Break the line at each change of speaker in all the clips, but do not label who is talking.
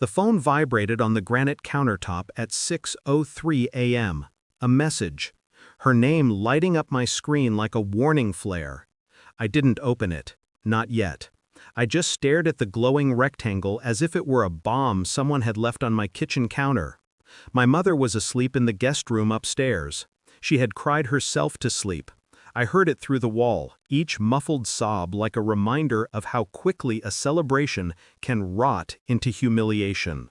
The phone vibrated on the granite countertop at 6:03 a.m. A message. Her name lighting up my screen like a warning flare. I didn't open it. Not yet. I just stared at the glowing rectangle as if it were a bomb someone had left on my kitchen counter. My mother was asleep in the guest room upstairs. She had cried herself to sleep. I heard it through the wall, each muffled sob like a reminder of how quickly a celebration can rot into humiliation.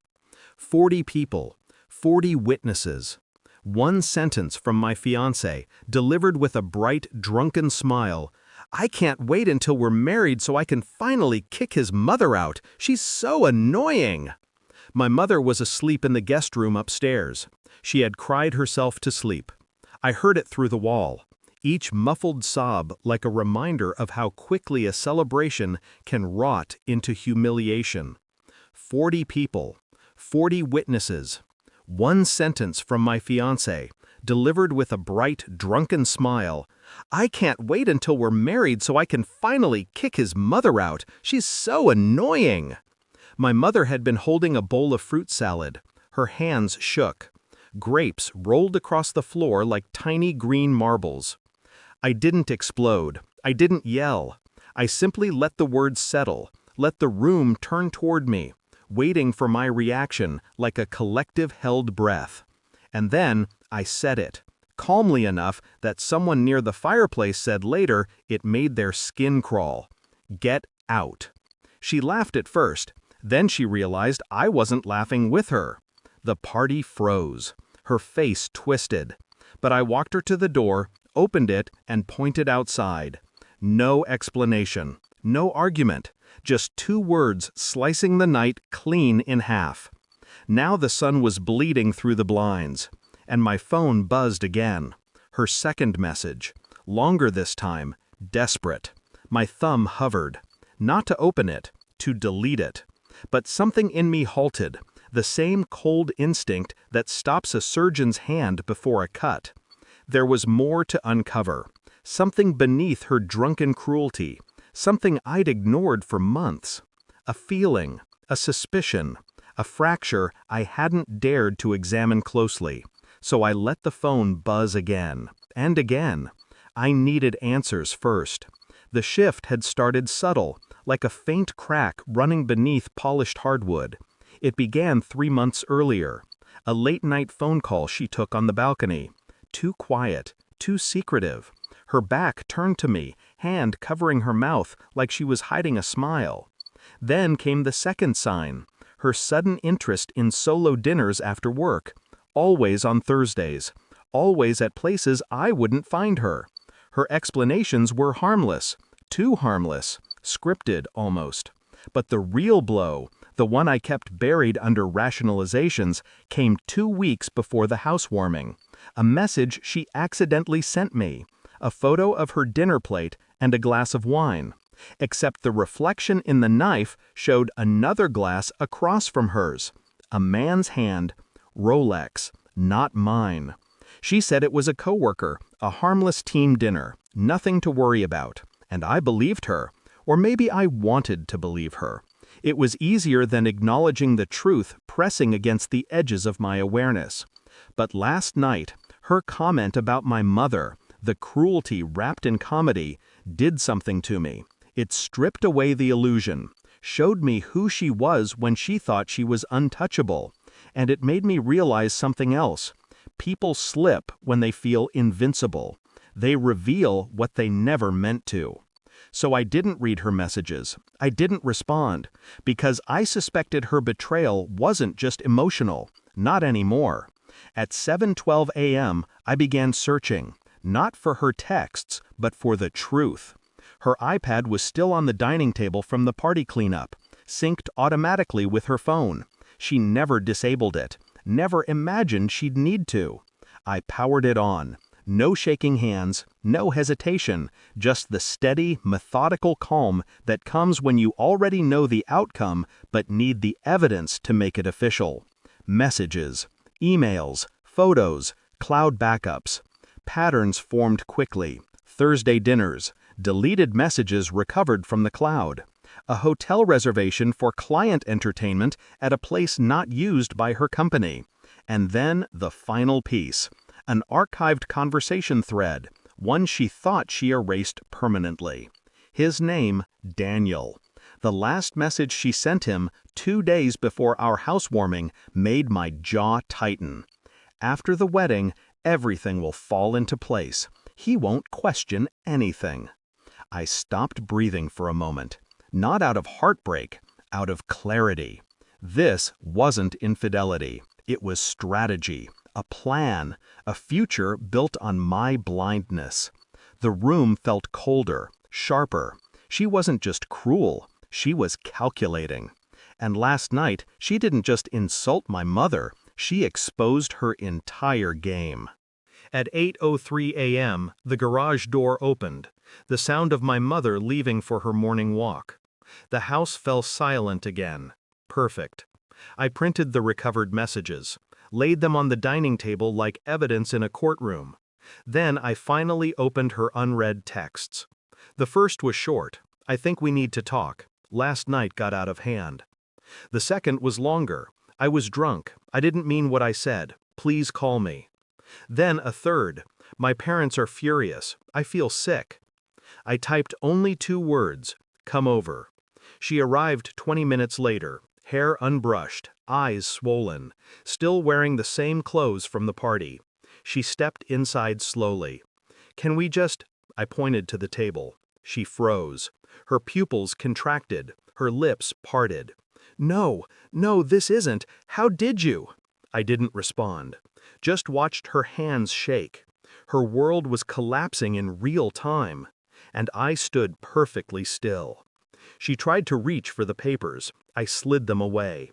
40 people, 40 witnesses. One sentence from my fiancé, delivered with a bright, drunken smile. "I can't wait until we're married so I can finally kick his mother out. She's so annoying." My mother was asleep in the guest room upstairs. She had cried herself to sleep. I heard it through the wall. Each muffled sob like a reminder of how quickly a celebration can rot into humiliation. 40 people, 40 witnesses. One sentence from my fiancé, delivered with a bright, drunken smile. "I can't wait until we're married so I can finally kick his mother out. She's so annoying." My mother had been holding a bowl of fruit salad. Her hands shook. Grapes rolled across the floor like tiny green marbles. I didn't explode. I didn't yell. I simply let the words settle, let the room turn toward me, waiting for my reaction like a collective held breath. And then I said it, calmly enough that someone near the fireplace said later it made their skin crawl. "Get out." She laughed at first. Then she realized I wasn't laughing with her. The party froze. Her face twisted. But I walked her to the door, opened it, and pointed outside. No explanation, no argument, just 2 words slicing the night clean in half. Now the sun was bleeding through the blinds, and my phone buzzed again. Her second message, longer this time, desperate. My thumb hovered, not to open it, to delete it. But something in me halted, the same cold instinct that stops a surgeon's hand before a cut. There was more to uncover, something beneath her drunken cruelty, something I'd ignored for months. A feeling, a suspicion, a fracture I hadn't dared to examine closely. So I let the phone buzz again, and again. I needed answers first. The shift had started subtle, like a faint crack running beneath polished hardwood. It began 3 months earlier. A late-night phone call she took on the balcony. Too quiet, too secretive. Her back turned to me, hand covering her mouth like she was hiding a smile. Then came the second sign, her sudden interest in solo dinners after work, always on Thursdays, always at places I wouldn't find her. Her explanations were harmless, too harmless, scripted almost. But the real blow, the one I kept buried under rationalizations, came 2 weeks before the housewarming. A message she accidentally sent me, a photo of her dinner plate and a glass of wine. Except the reflection in the knife showed another glass across from hers. A man's hand, Rolex, not mine. She said it was a coworker, a harmless team dinner, nothing to worry about. And I believed her, or maybe I wanted to believe her. It was easier than acknowledging the truth pressing against the edges of my awareness. But last night, her comment about my mother, the cruelty wrapped in comedy, did something to me. It stripped away the illusion, showed me who she was when she thought she was untouchable, and it made me realize something else. People slip when they feel invincible. They reveal what they never meant to. So I didn't read her messages. I didn't respond, because I suspected her betrayal wasn't just emotional, not anymore. At 7:12 a.m., I began searching, not for her texts, but for the truth. Her iPad was still on the dining table from the party cleanup, synced automatically with her phone. She never disabled it, never imagined she'd need to. I powered it on. No shaking hands, no hesitation, just the steady, methodical calm that comes when you already know the outcome but need the evidence to make it official. Messages, emails, photos, cloud backups. Patterns formed quickly. Thursday dinners, deleted messages recovered from the cloud. a hotel reservation for client entertainment at a place not used by her company. And then the final piece, an archived conversation thread, one she thought she erased permanently. His name, Daniel. The last message she sent him 2 days before our housewarming made my jaw tighten. After the wedding, everything will fall into place. He won't question anything. I stopped breathing for a moment, not out of heartbreak, out of clarity. This wasn't infidelity. It was strategy, a plan, a future built on my blindness. The room felt colder, sharper. She wasn't just cruel, she was calculating. And last night, she didn't just insult my mother, she exposed her entire game. At 8:03 a.m., the garage door opened, the sound of my mother leaving for her morning walk. The house fell silent again. Perfect. I printed the recovered messages, laid them on the dining table like evidence in a courtroom. Then I finally opened her unread texts. The first was short. I think we need to talk. Last night got out of hand. The second was longer. I was drunk. I didn't mean what I said. Please call me. Then a third. My parents are furious. I feel sick. I typed only 2 words. Come over. She arrived 20 minutes later, hair unbrushed, eyes swollen, still wearing the same clothes from the party. She stepped inside slowly. Can we just... I pointed to the table. She froze. Her pupils contracted. Her lips parted. No, this isn't. How did you? I didn't respond. Just watched her hands shake. Her world was collapsing in real time. And I stood perfectly still. She tried to reach for the papers. I slid them away.